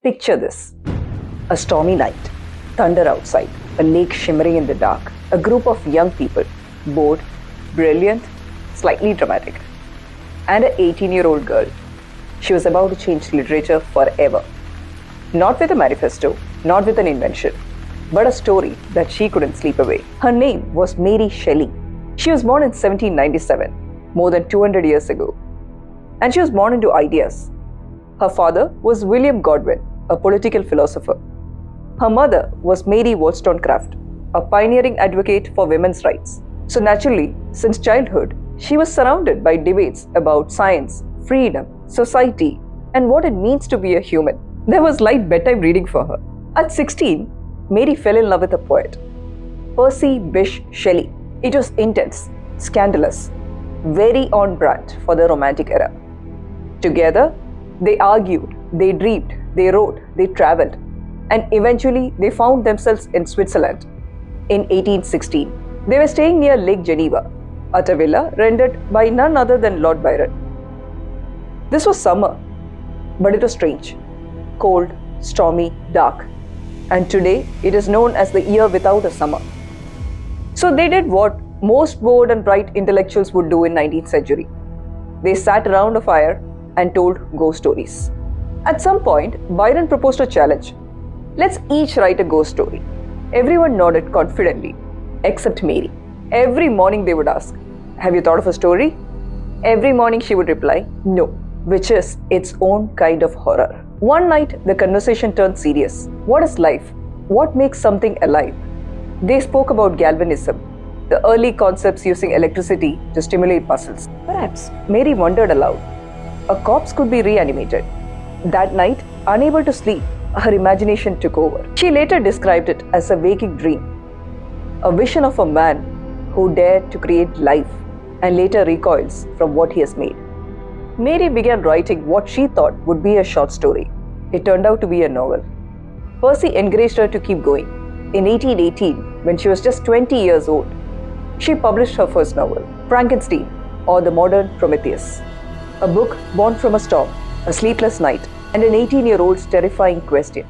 Picture this: a stormy night, thunder outside, a lake shimmering in the dark, a group of young people, bored, brilliant, slightly dramatic, and an 18-year-old girl. She was about to change literature forever. Not with a manifesto, not with an invention, but a story that she couldn't sleep away. Her name was Mary Shelley. She was born in 1797, more than 200 years ago. And she was born into ideas. Her father was William Godwin, a political philosopher. Her mother was Mary Wollstonecraft, a pioneering advocate for women's rights. So naturally, since childhood, she was surrounded by debates about science, freedom, society, and what it means to be a human. There was light bedtime reading for her. At 16, Mary fell in love with a poet, Percy Bysshe Shelley. It was intense, scandalous, very on brand for the Romantic era. Together, they argued, they dreamed, they wrote, they traveled, and eventually they found themselves in Switzerland. In 1816, they were staying near Lake Geneva at a villa rented by none other than Lord Byron. This was summer, but it was strange, cold, stormy, dark, and today it is known as the year without a summer. So they did what most bored and bright intellectuals would do in 19th century. They sat around a fire and told ghost stories. At some point, Byron proposed a challenge. Let's each write a ghost story. Everyone nodded confidently, except Mary. Every morning they would ask, "Have you thought of a story?" Every morning she would reply, "No," which is its own kind of horror. One night, the conversation turned serious. What is life? What makes something alive? They spoke about galvanism, the early concepts using electricity to stimulate muscles. Perhaps Mary wondered aloud. A corpse could be reanimated. That night, unable to sleep, her imagination took over. She later described it as a waking dream, a vision of a man who dared to create life and later recoils from what he has made. Mary began writing what she thought would be a short story. It turned out to be a novel. Percy encouraged her to keep going. In 1818, when she was just 20 years old, she published her first novel, Frankenstein, or The Modern Prometheus. A book born from a storm, a sleepless night, and an 18-year-old's terrifying question.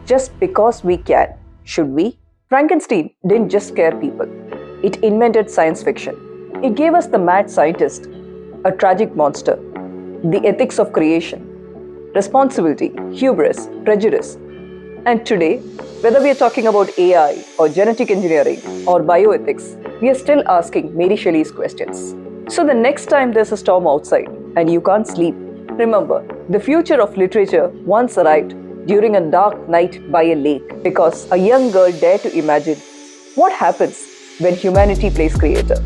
Just because we can, should we? Frankenstein didn't just scare people. It invented science fiction. It gave us the mad scientist, a tragic monster, the ethics of creation, responsibility, hubris, prejudice. And today, whether we are talking about AI or genetic engineering or bioethics, we are still asking Mary Shelley's questions. So the next time there's a storm outside and you can't sleep, remember, the future of literature once arrived during a dark night by a lake because a young girl dared to imagine what happens when humanity plays creator.